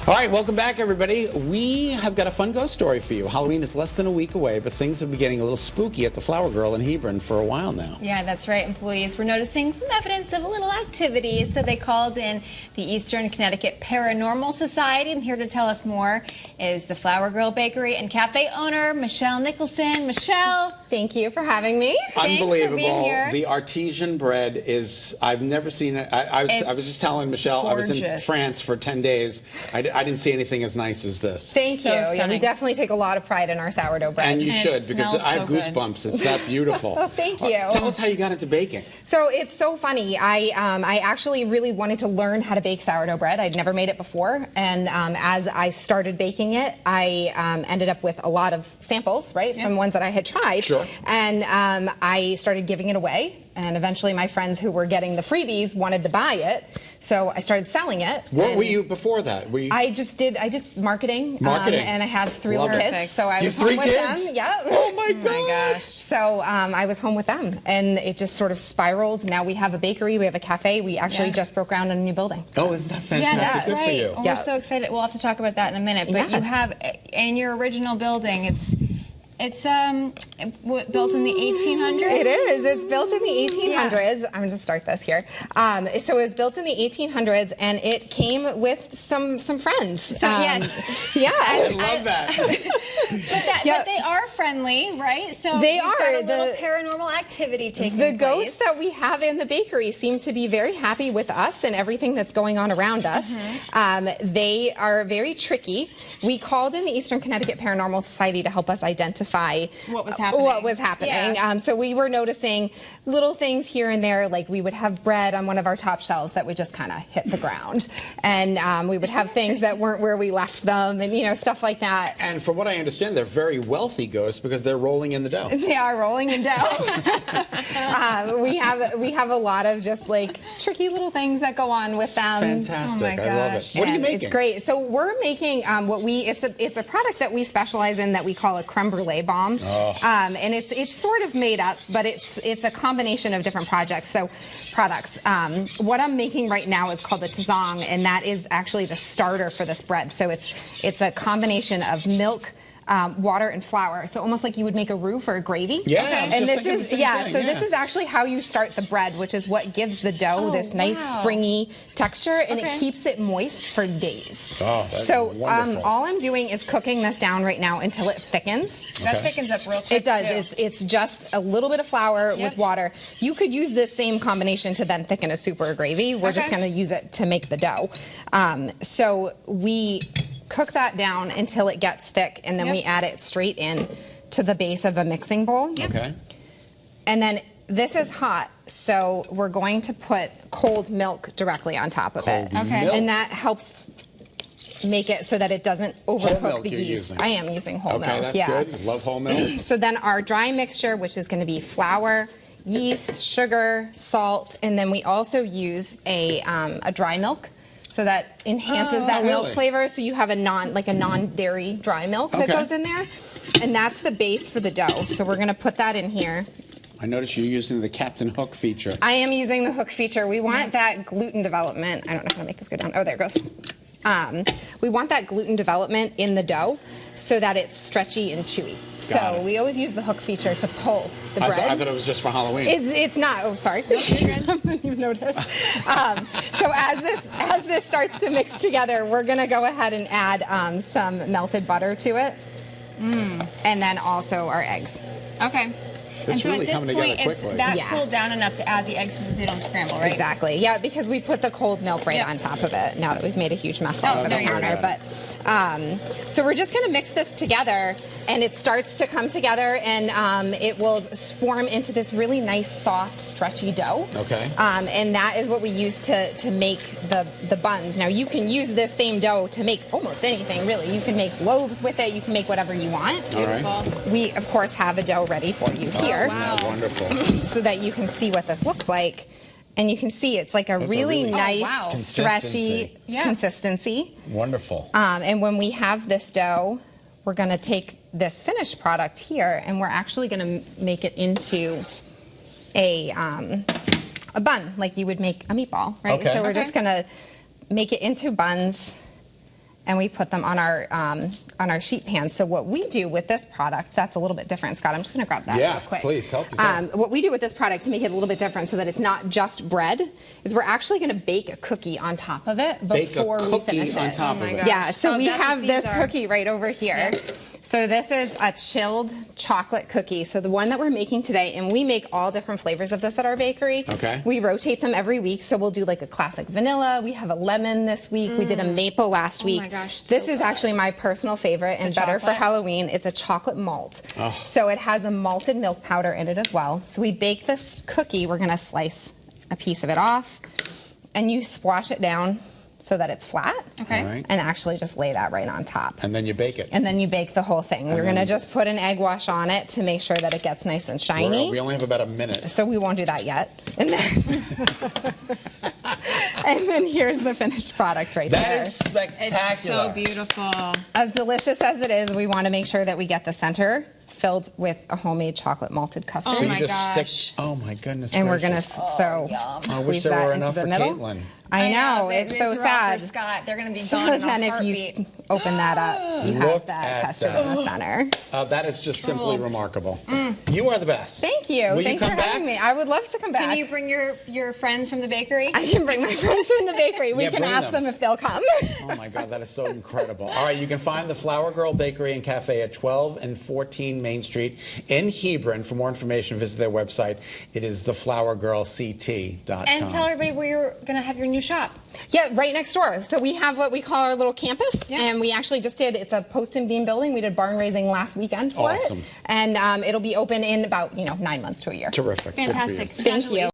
All right, welcome back, everybody. We have got a fun ghost story for you. Halloween is less than a week away, but things have been getting a little spooky at the Flower Girl in Hebron for a while now. Yeah, that's right. Employees were noticing some evidence of a little activity, so they called in the Eastern Connecticut Paranormal Society, and here to tell us more is the Flower Girl Bakery and Cafe owner, Michelle Nicholson. Michelle, thank you for having me. Unbelievable. Thanks for being here. The artesian bread is, I've never seen it. I was just telling Michelle, gorgeous. I was in France for 10 days. I didn't see anything as nice as this. Thank you. Yeah, we definitely take a lot of pride in our sourdough bread. And you should, because I have goosebumps. It's that beautiful. Oh, thank you. Tell us how you got into baking. So it's so funny. I actually really wanted to learn how to bake sourdough bread. I'd never made it before, and as I started baking it, I ended up with a lot of samples, right, from ones that I had tried. Sure. And I started giving it away. And eventually my friends who were getting the freebies wanted to buy it, so I started selling it. What were you before that? Were you... I just did marketing. And I have three little kids, so I was three home with kids? them. Yeah. Oh my gosh. So I was home with them, and it just sort of spiraled. Now we have a bakery, we have a cafe. We actually just broke ground in a new building. Oh, isn't that fantastic? Yeah, that's Good right. for you. Oh, we're so excited. We'll have to talk about that in a minute. But you have, in your original building, it's built in the 1800s? It is. It's built in the 1800s. I'm going to start this here. So it was built in the 1800s, and it came with some friends. Yes. Yeah. I love that. But they are friendly, right? So they you've are. got a little paranormal activity taking place. The ghosts that we have in the bakery seem to be very happy with us and everything that's going on around us. They are very tricky. We called in the Eastern Connecticut Paranormal Society to help us identify what was happening. Yeah. So we were noticing little things here and there, like we would have bread on one of our top shelves that would just kind of hit the ground, and we would have things that weren't where we left them, and stuff like that. And from what I understand, they're very wealthy ghosts because they're rolling in the dough. They are rolling in dough. We have a lot of just like tricky little things that go on with them. Fantastic. Oh my I love it. What are you making? It's great. So we're making it's a product that we specialize in that we call a creme brulee bomb. And it's sort of made up, but it's a combination of different products. What I'm making right now is called the tazong, and that is actually the starter for this bread. So it's a combination of milk, water, and flour. So almost like you would make a roux for a gravy. Yeah. And this is this is actually how you start the bread, which is what gives the dough this nice springy texture, and it keeps it moist for days. Oh, that's wonderful. All I'm doing is cooking this down right now until it thickens. That thickens up real quick. It does. Too. It's just a little bit of flour with water. You could use this same combination to then thicken a soup or a gravy. We're just going to use it to make the dough. So we cook that down until it gets thick, and then we add it straight in to the base of a mixing bowl. Okay. And then this is hot, so we're going to put cold milk directly on top of it. Okay. And that helps make it so that it doesn't overcook the yeast. Using. I am using whole milk. Okay, that's good. Love whole milk. So then our dry mixture, which is going to be flour, yeast, sugar, salt, and then we also use a dry milk. So that enhances that milk flavor. So you have a non-dairy dry milk that goes in there, and that's the base for the dough. So we're going to put that in here. I noticed you're using the Captain Hook feature. I am using the hook feature. We want that gluten development. I don't know how to make this go down. Oh, there it goes. We want that gluten development in the dough so that it's stretchy and chewy. So we always use the hook feature to pull the bread. I thought it was just for Halloween. It's not. Oh, sorry. You've noticed. So as this starts to mix together, we're going to go ahead and add some melted butter to it, and then also our eggs. Okay. It's so really at coming this together point, quickly. It's cooled down enough to add the eggs so that they don't scramble, right? Exactly. Yeah, because we put the cold milk right on top of it. Now that we've made a huge mess all over the counter, so we're just going to mix this together, and it starts to come together, and it will form into this really nice, soft, stretchy dough. Okay. And that is what we use to make the buns. Now you can use this same dough to make almost anything, really. You can make loaves with it. You can make whatever you want. All right. We of course have a dough ready for you here. Wow. Wonderful. So that you can see what this looks like. And you can see it's like a really nice, stretchy consistency. Wonderful. And when we have this dough, we're going to take this finished product here, and we're actually going to make it into a bun, like you would make a meatball, right? Okay. So we're just going to make it into buns, and we put them on our sheet pan. So what we do with this product, that's a little bit different, Scott. I'm just going to grab that real quick. Please help us out. What we do with this product to make it a little bit different so that it's not just bread is we're actually going to bake a cookie on top of it before we finish it. On top of it. Yeah, so we have this cookie right over here. Yeah. So this is a chilled chocolate cookie. So the one that we're making today, and we make all different flavors of this at our bakery. Okay. We rotate them every week. So we'll do like a classic vanilla. We have a lemon this week. We did a maple last week. Oh my gosh, this is actually my personal favorite and better for Halloween. It's a chocolate malt. Oh. So it has a malted milk powder in it as well. So we bake this cookie. We're going to slice a piece of it off, and you squash it down so that it's flat. Okay. Right. And actually just lay that right on top. And then you bake it. And then you bake the whole thing. We're going to just put an egg wash on it to make sure that it gets nice and shiny. We only have about a minute. So we won't do that yet. And then, and then here's the finished product right there. That is spectacular. It's so beautiful. As delicious as it is, we want to make sure that we get the center filled with a homemade chocolate malted custard. Oh So my you just gosh. stick. Oh my goodness. And we're going to gracious. so I wish squeeze there that were into enough the for middle. Caitlin. I know, it's so rough sad. for Scott. They're going to be So gone in a then if heartbeat. you open that up, you Look have that at custard that. in the center. That is just simply remarkable. You are the best. Thank you. Will Thanks you for come having back? me. I would love to come back. Can you bring your friends from the bakery? I can bring my friends from the bakery. We Yeah, can bring ask them if they'll come. Oh my God, that is so incredible. All right, you can find the Flower Girl Bakery and Cafe at 12 and 14 Main Street in Hebron. For more information, visit their website. It is theflowergirlct.com. And tell everybody where you're going to have your new shop. Yeah, right next door. So we have what we call our little campus, and we actually just did, it's a post and beam building. We did barn raising last weekend for Awesome. it. And it'll be open in about, 9 months to a year. Terrific. Good for you. Fantastic. Thank you.